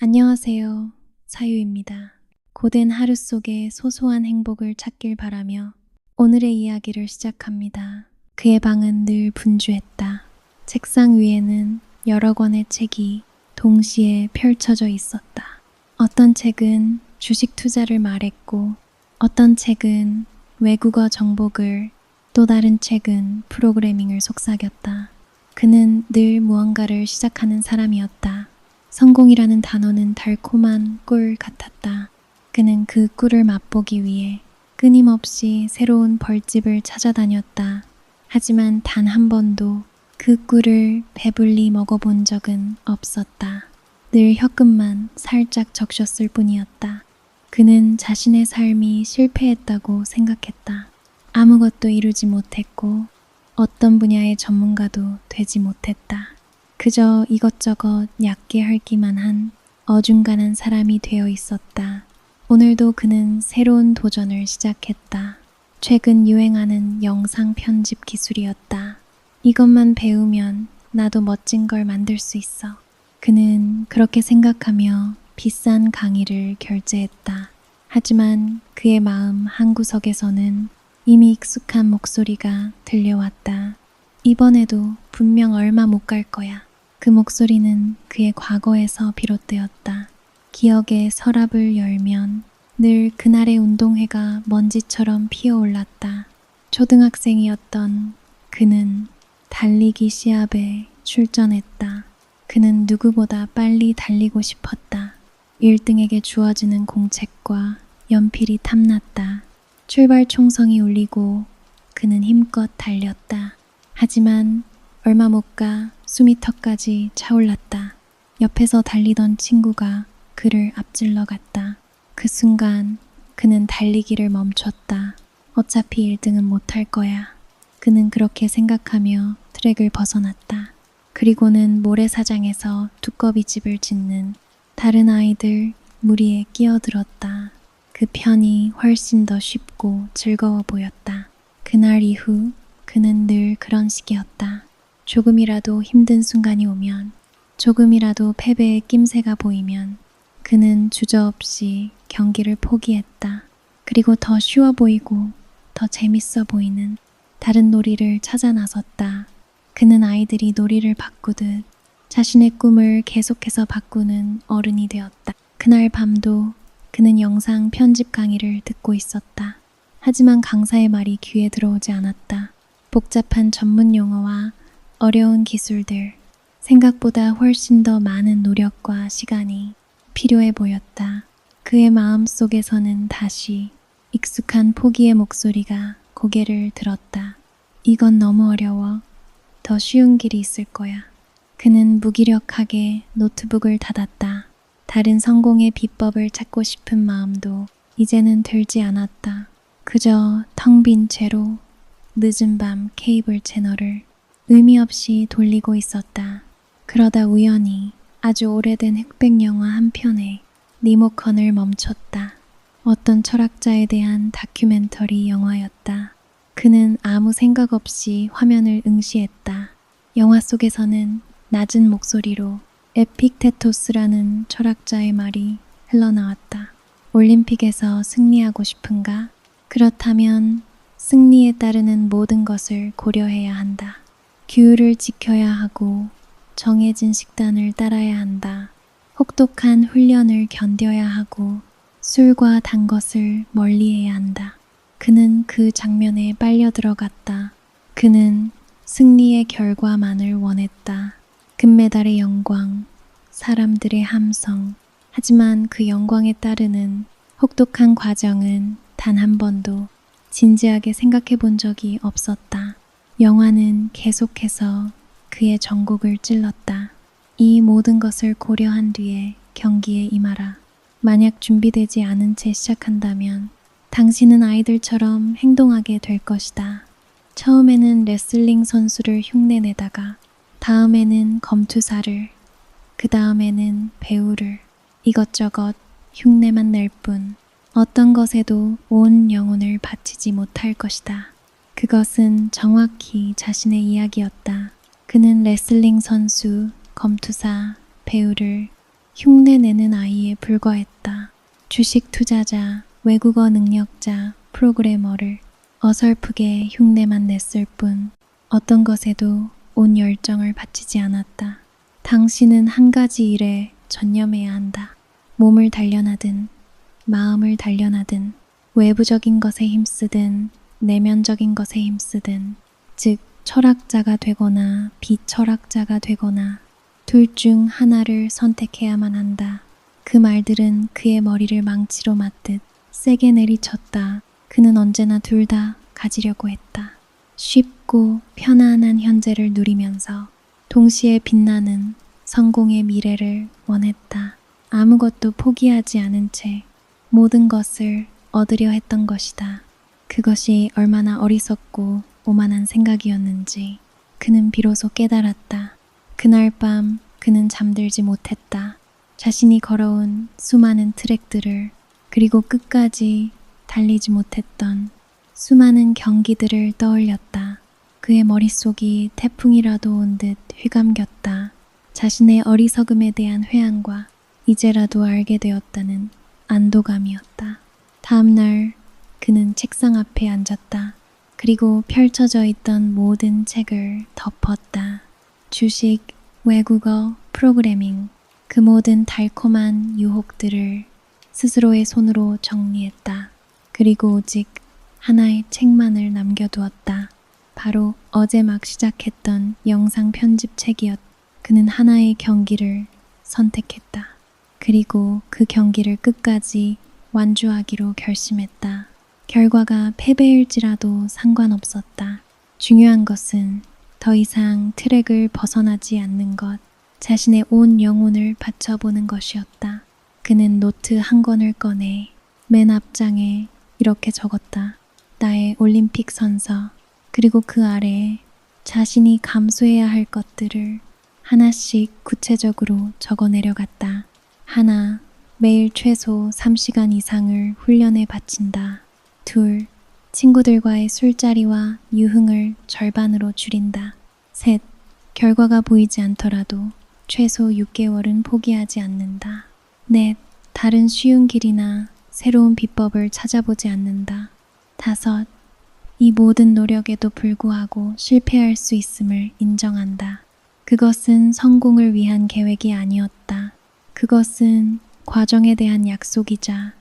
안녕하세요. 사유입니다. 고된 하루 속에 소소한 행복을 찾길 바라며 오늘의 이야기를 시작합니다. 그의 방은 늘 분주했다. 책상 위에는 여러 권의 책이 동시에 펼쳐져 있었다. 어떤 책은 주식 투자를 말했고, 어떤 책은 외국어 정복을, 또 다른 책은 프로그래밍을 속삭였다. 그는 늘 무언가를 시작하는 사람이었다. 성공이라는 단어는 달콤한 꿀 같았다. 그는 그 꿀을 맛보기 위해 끊임없이 새로운 벌집을 찾아다녔다. 하지만 단 한 번도 그 꿀을 배불리 먹어본 적은 없었다. 늘 혀끝만 살짝 적셨을 뿐이었다. 그는 자신의 삶이 실패했다고 생각했다. 아무것도 이루지 못했고 어떤 분야의 전문가도 되지 못했다. 그저 이것저것 얕게 핥기만 한 어중간한 사람이 되어 있었다. 오늘도 그는 새로운 도전을 시작했다. 최근 유행하는 영상 편집 기술이었다. 이것만 배우면 나도 멋진 걸 만들 수 있어. 그는 그렇게 생각하며 비싼 강의를 결제했다. 하지만 그의 마음 한구석에서는 이미 익숙한 목소리가 들려왔다. 이번에도 분명 얼마 못 갈 거야. 그 목소리는 그의 과거에서 비롯되었다. 기억의 서랍을 열면 늘 그날의 운동회가 먼지처럼 피어올랐다. 초등학생이었던 그는 달리기 시합에 출전했다. 그는 누구보다 빨리 달리고 싶었다. 1등에게 주어지는 공책과 연필이 탐났다. 출발 총성이 울리고 그는 힘껏 달렸다. 하지만 얼마 못 가 숨이 턱까지 차올랐다. 옆에서 달리던 친구가 그를 앞질러 갔다. 그 순간 그는 달리기를 멈췄다. 어차피 1등은 못할 거야. 그는 그렇게 생각하며 트랙을 벗어났다. 그리고는 모래사장에서 두꺼비집을 짓는 다른 아이들 무리에 끼어들었다. 그 편이 훨씬 더 쉽고 즐거워 보였다. 그날 이후 그는 늘 그런 식이었다. 조금이라도 힘든 순간이 오면, 조금이라도 패배의 낌새가 보이면 그는 주저없이 경기를 포기했다. 그리고 더 쉬워 보이고 더 재밌어 보이는 다른 놀이를 찾아 나섰다. 그는 아이들이 놀이를 바꾸듯 자신의 꿈을 계속해서 바꾸는 어른이 되었다. 그날 밤도 그는 영상 편집 강의를 듣고 있었다. 하지만 강사의 말이 귀에 들어오지 않았다. 복잡한 전문 용어와 어려운 기술들, 생각보다 훨씬 더 많은 노력과 시간이 필요해 보였다. 그의 마음 속에서는 다시 익숙한 포기의 목소리가 고개를 들었다. 이건 너무 어려워. 더 쉬운 길이 있을 거야. 그는 무기력하게 노트북을 닫았다. 다른 성공의 비법을 찾고 싶은 마음도 이제는 들지 않았다. 그저 텅 빈 채로 늦은 밤 케이블 채널을 의미 없이 돌리고 있었다. 그러다 우연히 아주 오래된 흑백 영화 한 편에 리모컨을 멈췄다. 어떤 철학자에 대한 다큐멘터리 영화였다. 그는 아무 생각 없이 화면을 응시했다. 영화 속에서는 낮은 목소리로 에픽테토스라는 철학자의 말이 흘러나왔다. 올림픽에서 승리하고 싶은가? 그렇다면 승리에 따르는 모든 것을 고려해야 한다. 규율을 지켜야 하고 정해진 식단을 따라야 한다. 혹독한 훈련을 견뎌야 하고 술과 단 것을 멀리해야 한다. 그는 그 장면에 빨려 들어갔다. 그는 승리의 결과만을 원했다. 금메달의 영광, 사람들의 함성. 하지만 그 영광에 따르는 혹독한 과정은 단 한 번도 진지하게 생각해 본 적이 없었다. 영화는 계속해서 그의 전곡을 찔렀다. 이 모든 것을 고려한 뒤에 경기에 임하라. 만약 준비되지 않은 채 시작한다면 당신은 아이들처럼 행동하게 될 것이다. 처음에는 레슬링 선수를 흉내내다가 다음에는 검투사를, 그 다음에는 배우를 이것저것 흉내만 낼 뿐 어떤 것에도 온 영혼을 바치지 못할 것이다. 그것은 정확히 자신의 이야기였다. 그는 레슬링 선수, 검투사, 배우를 흉내내는 아이에 불과했다. 주식 투자자, 외국어 능력자, 프로그래머를 어설프게 흉내만 냈을 뿐 어떤 것에도 온 열정을 바치지 않았다. 당신은 한 가지 일에 전념해야 한다. 몸을 단련하든 마음을 단련하든 외부적인 것에 힘쓰든 내면적인 것에 힘쓰든 즉 철학자가 되거나 비철학자가 되거나 둘 중 하나를 선택해야만 한다. 그 말들은 그의 머리를 망치로 맞듯 세게 내리쳤다. 그는 언제나 둘 다 가지려고 했다. 쉽고 편안한 현재를 누리면서 동시에 빛나는 성공의 미래를 원했다. 아무것도 포기하지 않은 채 모든 것을 얻으려 했던 것이다. 그것이 얼마나 어리석고 오만한 생각이었는지 그는 비로소 깨달았다. 그날 밤 그는 잠들지 못했다. 자신이 걸어온 수많은 트랙들을 그리고 끝까지 달리지 못했던 수많은 경기들을 떠올렸다. 그의 머릿속이 태풍이라도 온 듯 휘감겼다. 자신의 어리석음에 대한 회한과 이제라도 알게 되었다는 안도감이었다. 다음 날 그는 책상 앞에 앉았다. 그리고 펼쳐져 있던 모든 책을 덮었다. 주식, 외국어, 프로그래밍, 그 모든 달콤한 유혹들을 스스로의 손으로 정리했다. 그리고 오직 하나의 책만을 남겨두었다. 바로 어제 막 시작했던 영상 편집책이었다. 그는 하나의 경기를 선택했다. 그리고 그 경기를 끝까지 완주하기로 결심했다. 결과가 패배일지라도 상관없었다. 중요한 것은 더 이상 트랙을 벗어나지 않는 것, 자신의 온 영혼을 바쳐보는 것이었다. 그는 노트 한 권을 꺼내 맨 앞장에 이렇게 적었다. 나의 올림픽 선서, 그리고 그 아래에 자신이 감수해야 할 것들을 하나씩 구체적으로 적어 내려갔다. 하나, 매일 최소 3시간 이상을 훈련에 바친다. 둘, 친구들과의 술자리와 유흥을 절반으로 줄인다. 셋, 결과가 보이지 않더라도 최소 6개월은 포기하지 않는다. 넷, 다른 쉬운 길이나 새로운 비법을 찾아보지 않는다. 다섯, 이 모든 노력에도 불구하고 실패할 수 있음을 인정한다. 그것은 성공을 위한 계획이 아니었다. 그것은 과정에 대한 약속이자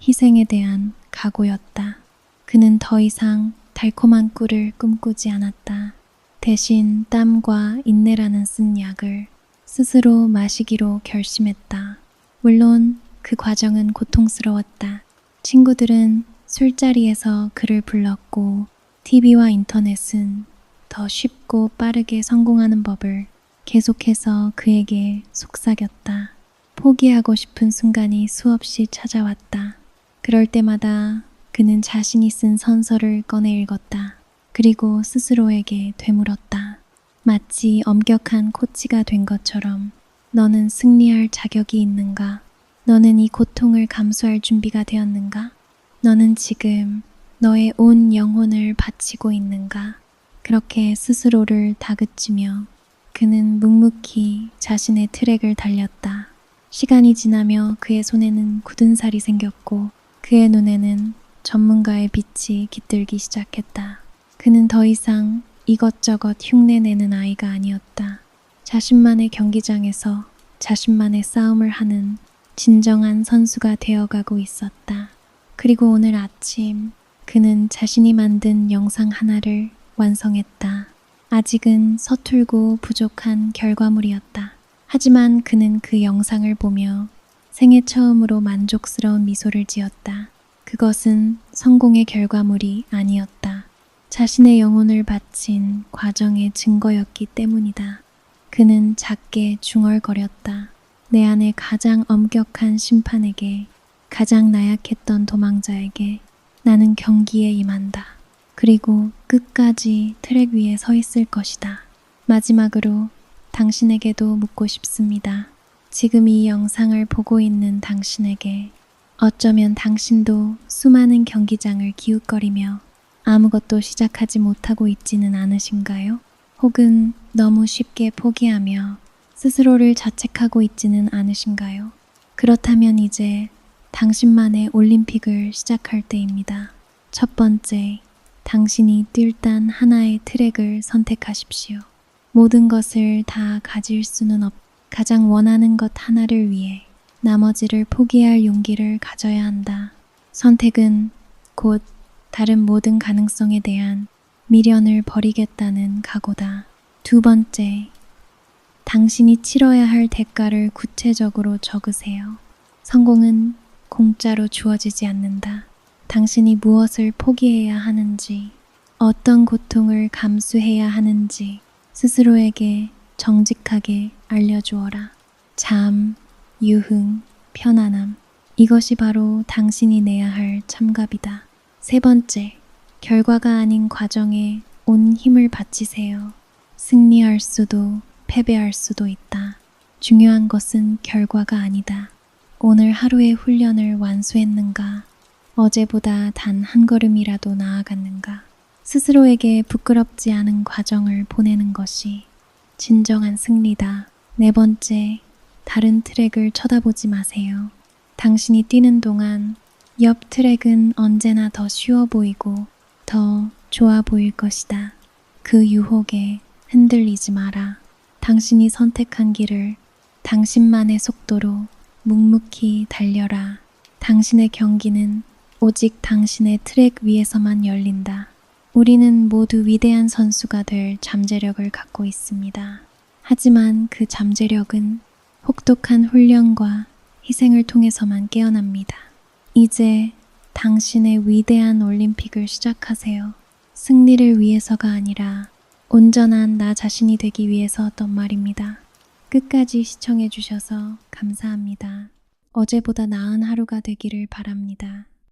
희생에 대한 각오였다. 그는 더 이상 달콤한 꿀을 꿈꾸지 않았다. 대신 땀과 인내라는 쓴 약을 스스로 마시기로 결심했다. 물론 그 과정은 고통스러웠다. 친구들은 술자리에서 그를 불렀고 TV와 인터넷은 더 쉽고 빠르게 성공하는 법을 계속해서 그에게 속삭였다. 포기하고 싶은 순간이 수없이 찾아왔다. 그럴 때마다 그는 자신이 쓴 선서를 꺼내 읽었다. 그리고 스스로에게 되물었다. 마치 엄격한 코치가 된 것처럼 너는 승리할 자격이 있는가? 너는 이 고통을 감수할 준비가 되었는가? 너는 지금 너의 온 영혼을 바치고 있는가? 그렇게 스스로를 다그치며 그는 묵묵히 자신의 트랙을 달렸다. 시간이 지나며 그의 손에는 굳은 살이 생겼고 그의 눈에는 전문가의 빛이 깃들기 시작했다. 그는 더 이상 이것저것 흉내내는 아이가 아니었다. 자신만의 경기장에서 자신만의 싸움을 하는 진정한 선수가 되어가고 있었다. 그리고 오늘 아침 그는 자신이 만든 영상 하나를 완성했다. 아직은 서툴고 부족한 결과물이었다. 하지만 그는 그 영상을 보며 생애 처음으로 만족스러운 미소를 지었다. 그것은 성공의 결과물이 아니었다. 자신의 영혼을 바친 과정의 증거였기 때문이다. 그는 작게 중얼거렸다. 내 안에 가장 엄격한 심판에게, 가장 나약했던 도망자에게 나는 경기에 임한다. 그리고 끝까지 트랙 위에 서 있을 것이다. 마지막으로 당신에게도 묻고 싶습니다. 지금 이 영상을 보고 있는 당신에게 어쩌면 당신도 수많은 경기장을 기웃거리며 아무것도 시작하지 못하고 있지는 않으신가요? 혹은 너무 쉽게 포기하며 스스로를 자책하고 있지는 않으신가요? 그렇다면 이제 당신만의 올림픽을 시작할 때입니다. 첫 번째, 당신이 뛸 단 하나의 트랙을 선택하십시오. 모든 것을 다 가질 수는 가장 원하는 것 하나를 위해 나머지를 포기할 용기를 가져야 한다. 선택은 곧 다른 모든 가능성에 대한 미련을 버리겠다는 각오다. 두 번째, 당신이 치러야 할 대가를 구체적으로 적으세요. 성공은 공짜로 주어지지 않는다. 당신이 무엇을 포기해야 하는지, 어떤 고통을 감수해야 하는지 스스로에게 정직하게 알려주어라. 잠, 유흥, 편안함. 이것이 바로 당신이 내야 할 참갑이다. 세 번째, 결과가 아닌 과정에 온 힘을 바치세요. 승리할 수도 패배할 수도 있다. 중요한 것은 결과가 아니다. 오늘 하루의 훈련을 완수했는가? 어제보다 단 한 걸음이라도 나아갔는가? 스스로에게 부끄럽지 않은 과정을 보내는 것이 진정한 승리다. 네 번째, 다른 트랙을 쳐다보지 마세요. 당신이 뛰는 동안 옆 트랙은 언제나 더 쉬워 보이고 더 좋아 보일 것이다. 그 유혹에 흔들리지 마라. 당신이 선택한 길을 당신만의 속도로 묵묵히 달려라. 당신의 경기는 오직 당신의 트랙 위에서만 열린다. 우리는 모두 위대한 선수가 될 잠재력을 갖고 있습니다. 하지만 그 잠재력은 혹독한 훈련과 희생을 통해서만 깨어납니다. 이제 당신의 위대한 올림픽을 시작하세요. 승리를 위해서가 아니라 온전한 나 자신이 되기 위해서였던 말입니다. 끝까지 시청해 주셔서 감사합니다. 어제보다 나은 하루가 되기를 바랍니다.